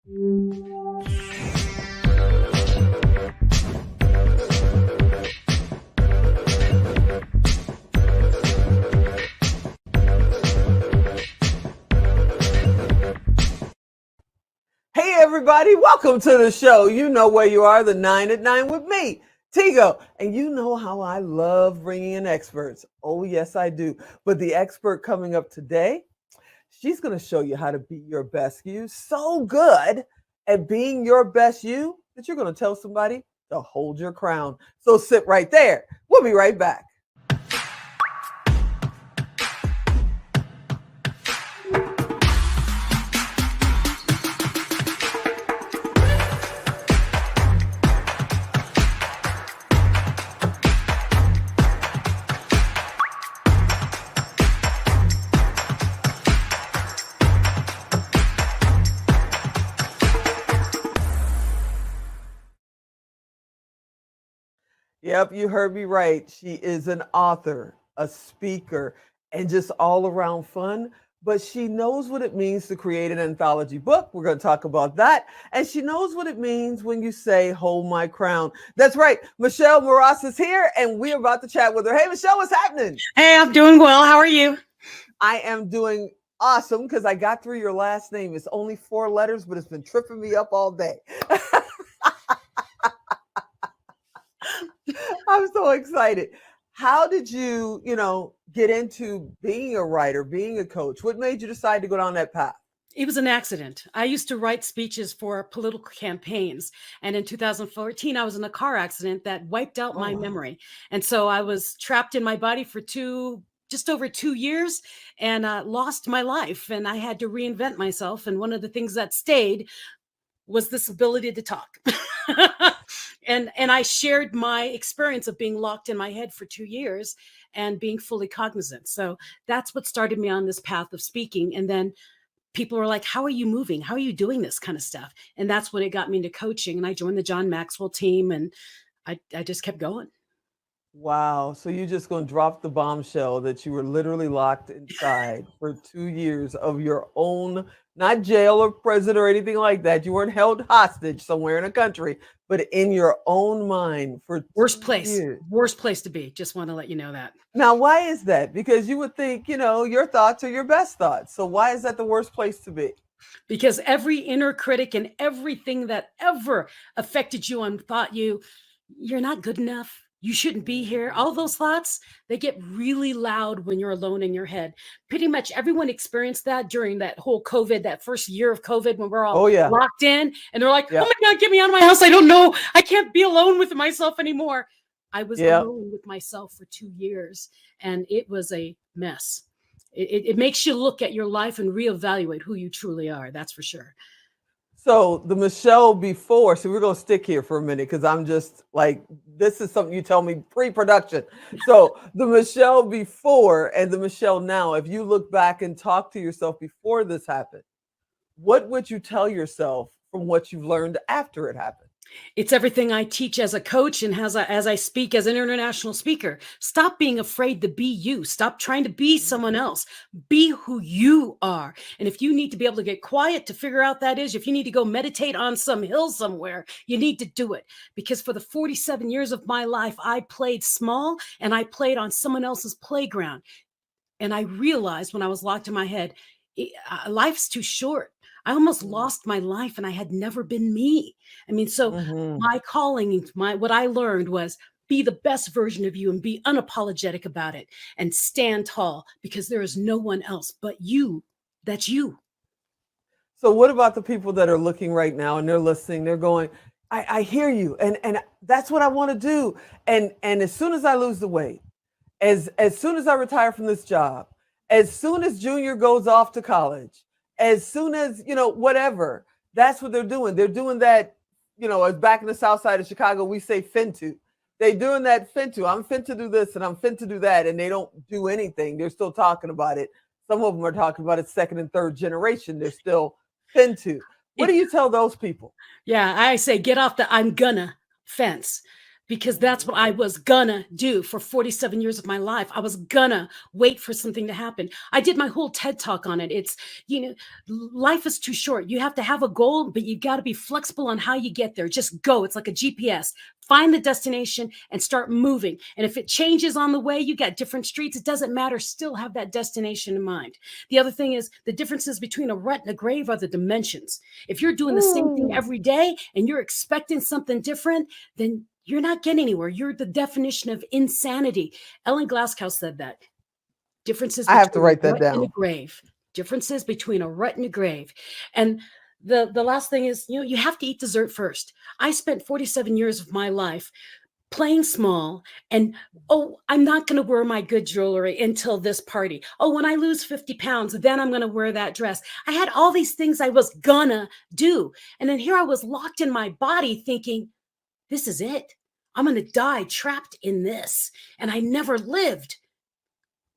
Hey everybody, welcome to the show. You know where you are, the 9 at 9 with me, Tigo. And you know how I love bringing in experts. Oh yes, I do. But the expert coming up today, she's going to show you how to be your best you. So good at being your best you that you're going to tell somebody to hold your crown. So sit right there. We'll be right back. Yep, you heard me right. She is an author, a speaker, and just all around fun. But she knows what it means to create an anthology book. We're going to talk about that. And she knows what it means when you say, hold my crown. That's right. Michelle Mras is here, and we're about to chat with her. Hey, Michelle, what's happening? Hey, I'm doing well. How are you? I am doing awesome because I got through your last name. It's only 4 letters, but it's been tripping me up all day. I'm so excited. How did you, get into being a writer, being a coach? What made you decide to go down that path? It was an accident. I used to write speeches for political campaigns. And in 2014, I was in a car accident that wiped out my memory. And so I was trapped in my body for just over 2 years and lost my life. And I had to reinvent myself. And one of the things that stayed was this ability to talk. And I shared my experience of being locked in my head for 2 years and being fully cognizant. So that's what started me on this path of speaking. And then people were like, how are you moving? How are you doing this kind of stuff? And that's what it got me into coaching. And I joined the John Maxwell team and I just kept going. Wow. So you're just going to drop the bombshell that you were literally locked inside for 2 years of your own, not jail or prison or anything like that. You weren't held hostage somewhere in a country, but in your own mind for worst 2 place, years. Worst place to be. Just want to let you know that. Now, why is that? Because you would think, your thoughts are your best thoughts. So why is that the worst place to be? Because every inner critic and everything that ever affected you and thought you're not good enough, you shouldn't be here. All those thoughts, they get really loud when you're alone in your head. Pretty much everyone experienced that during that whole COVID, that first year of COVID when we're all locked in. And they're like, oh my God, get me out of my house. I don't know. I can't be alone with myself anymore. I was alone with myself for 2 years and it was a mess. It makes you look at your life and reevaluate who you truly are. That's for sure. So the Michelle before, so we're going to stick here for a minute because I'm just like, this is something you tell me pre-production. So the Michelle before and the Michelle now, if you look back and talk to yourself before this happened, what would you tell yourself from what you've learned after it happened? It's everything I teach as a coach and as I speak as an international speaker. Stop being afraid to be you. Stop trying to be someone else. Be who you are. And if you need to be able to get quiet to figure out that is, if you need to go meditate on some hill somewhere, you need to do it. Because for the 47 years of my life, I played small and I played on someone else's playground. And I realized when I was locked in my head, life's too short. I almost lost my life and I had never been me. I mean, so my calling, what I learned was be the best version of you and be unapologetic about it and stand tall because there is no one else but you. That's you. So what about the people that are looking right now and they're listening, they're going, I hear you. And that's what I want to do. And as soon as I lose the weight, as soon as I retire from this job, as soon as Junior goes off to college, as soon as, whatever, that's what they're doing. They're doing that, as back in the South Side of Chicago, we say finto. They're doing that finto. I'm fin to do this and I'm fin to do that. And they don't do anything. They're still talking about it. Some of them are talking about it second and third generation. They're still finto. What do you tell those people? Yeah, I say, get off the I'm gonna fence. because that's what I was gonna do for 47 years of my life. I was gonna wait for something to happen. I did my whole TED talk on it. It's, you know, life is too short. You have to have a goal, but you got to be flexible on how you get there. Just go. It's like a GPS. Find the destination and start moving. And if it changes on the way, you got different streets, it doesn't matter. Still have that destination in mind. The other thing is the differences between a rut and a grave are the dimensions. If you're doing the same thing Ooh, every day and you're expecting something different, then you're not getting anywhere. You're the definition of insanity. Ellen Glasgow said that. Differences I have to between write a that rut and a down. grave. Differences between a rut and a grave. And the last thing is, you have to eat dessert first. I spent 47 years of my life playing small and, oh, I'm not going to wear my good jewelry until this party. Oh, when I lose 50 pounds, then I'm going to wear that dress. I had all these things I was gonna do. And then here I was locked in my body thinking, this is it. I'm going to die trapped in this. And I never lived.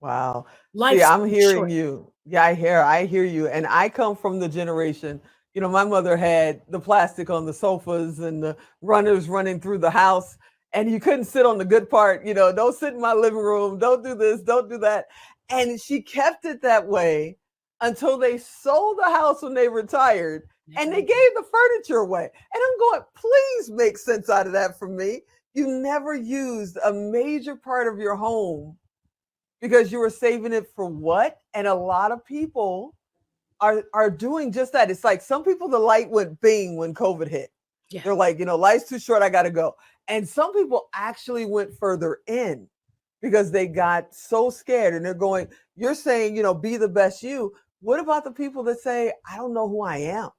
Wow. See, Life's I'm too hearing short. you. Yeah, I hear you. And I come from the generation, my mother had the plastic on the sofas and the runners running through the house, and you couldn't sit on the good part, don't sit in my living room, don't do this, don't do that. And she kept it that way until they sold the house when they retired and they gave the furniture away. And I'm going, please make sense out of that for me. You never used a major part of your home because you were saving it for what? And a lot of people are doing just that. It's like some people, the light went bing when COVID hit. Yeah. They're like, life's too short, I got to go. And some people actually went further in because they got so scared and they're going, you're saying, be the best you. What about the people that say, I don't know who I am?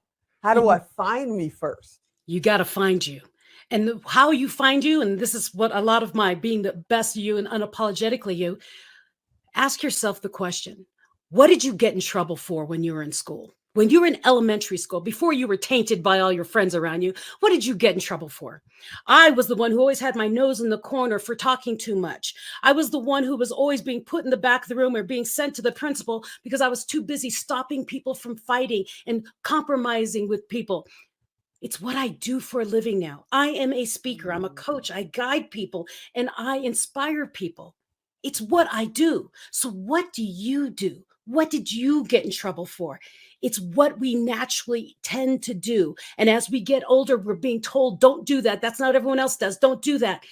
How do I find me first? You got to find you. And how you find you, and this is what a lot of my being the best you and unapologetically you, ask yourself the question, what did you get in trouble for when you were in school? When you were in elementary school, before you were tainted by all your friends around you, what did you get in trouble for? I was the one who always had my nose in the corner for talking too much. I was the one who was always being put in the back of the room or being sent to the principal because I was too busy stopping people from fighting and compromising with people. It's what I do for a living now. I am a speaker, I'm a coach, I guide people, and I inspire people. It's what I do. So, what do you do? What did you get in trouble for? It's what we naturally tend to do. And as we get older, we're being told, don't do that. That's not what everyone else does. Don't do that.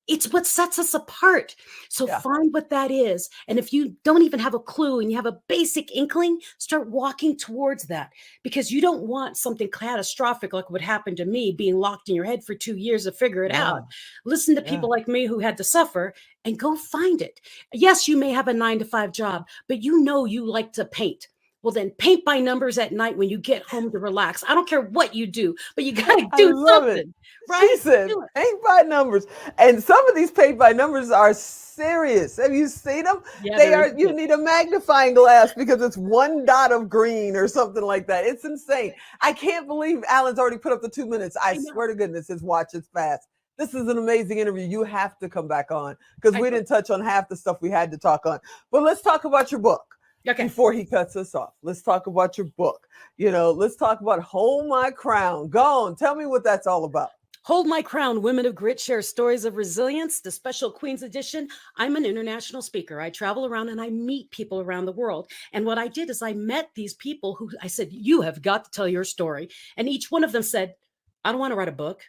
It's what sets us apart. So Yeah. find what that is. And if you don't even have a clue and you have a basic inkling, start walking towards that, because you don't want something catastrophic like what happened to me, being locked in your head for 2 years to figure it Yeah. out. Listen to Yeah. people like me who had to suffer and go find it. Yes, you may have a 9 to 5 job, but you like to paint. Well, then paint by numbers at night when you get home to relax. I don't care what you do, but you got to I do love it. something, She right? said, Do it. paint by numbers. And some of these paint by numbers are serious. Have you seen them? Yeah, They they're are, you intense. need a magnifying glass because it's one dot of green or something like that. It's insane. I can't believe Alan's already put up the 2 minutes. I I know. swear to goodness, his watch is fast. This is an amazing interview. You have to come back on because I we will. didn't touch on half the stuff we had to talk on. But let's talk about your book. Okay. Before he cuts us off, let's talk about your book. Let's talk about Hold My Crown. Go on, tell me what that's all about. Hold My Crown, Women of Grit Share Stories of Resilience, the special Queen's Edition. I'm an international speaker. I travel around and I meet people around the world. And what I did is I met these people who I said, you have got to tell your story. And each one of them said, I don't want to write a book.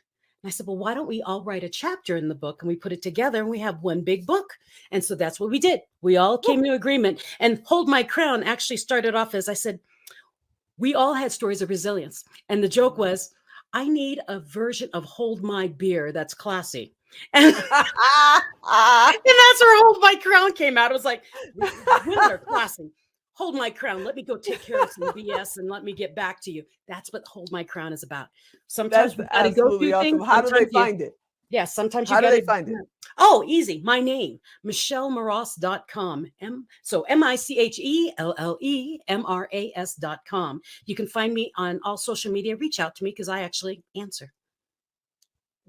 And I said, well, why don't we all write a chapter in the book and we put it together and we have one big book? And so that's what we did. We all came to agreement. And Hold My Crown actually started off as I said, we all had stories of resilience. And the joke was, I need a version of Hold My Beer that's classy. And, and that's where Hold My Crown came out. It was like, women are classy. Hold my crown. Let me go take care of some BS and let me get back to you. That's what Hold My Crown is about. Sometimes That's you got to go absolutely through awesome. things. How do they find it? Yeah, sometimes you How do got they to. find it? Oh, easy. My name, MichelleMras.com. So MichelleMras.com. You can find me on all social media. Reach out to me because I actually answer.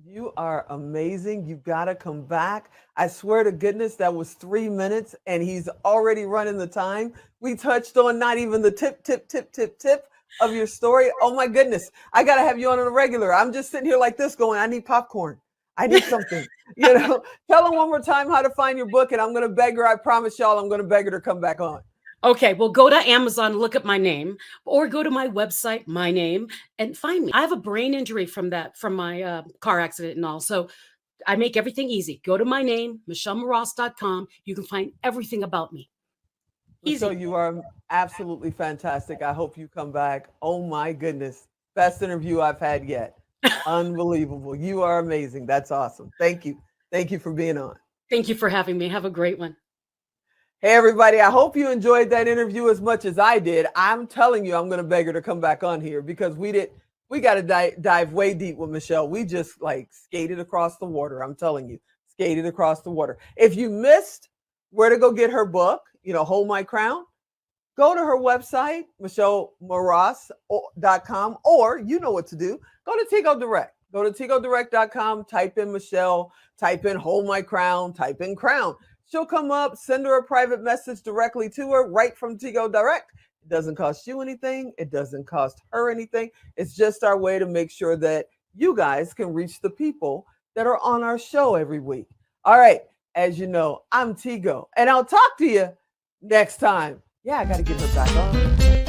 You are amazing. You've got to come back. I swear to goodness, that was 3 minutes and he's already running the time. We touched on not even the tip of your story. Oh my goodness. I got to have you on a regular. I'm just sitting here like this going, I need popcorn. I need something. Tell them one more time how to find your book, and I'm going to beg her. I promise y'all, I'm going to beg her to come back on. Okay, well, go to Amazon, look up my name, or go to my website, my name, and find me. I have a brain injury from my car accident and all. So I make everything easy. Go to my name, michellemras.com. You can find everything about me. So Easy. you are absolutely fantastic. I hope you come back. Oh my goodness. Best interview I've had yet. Unbelievable. You are amazing. That's awesome. Thank you. Thank you for being on. Thank you for having me. Have a great one. Hey, everybody. I hope you enjoyed that interview as much as I did. I'm telling you, I'm going to beg her to come back on here because we got to dive way deep with Michelle. We just skated across the water. I'm telling you, skated across the water. If you missed where to go get her book, Hold My Crown, go to her website, michellemras.com, or you know what to do. Go to Tigo Direct. Go to tigodirect.com, type in Michelle, type in Hold My Crown, type in Crown. She'll come up, send her a private message directly to her right from Tigo Direct. It doesn't cost you anything. It doesn't cost her anything. It's just our way to make sure that you guys can reach the people that are on our show every week. All right. As you know, I'm Tigo, and I'll talk to you next time. Yeah, I got to get her back on.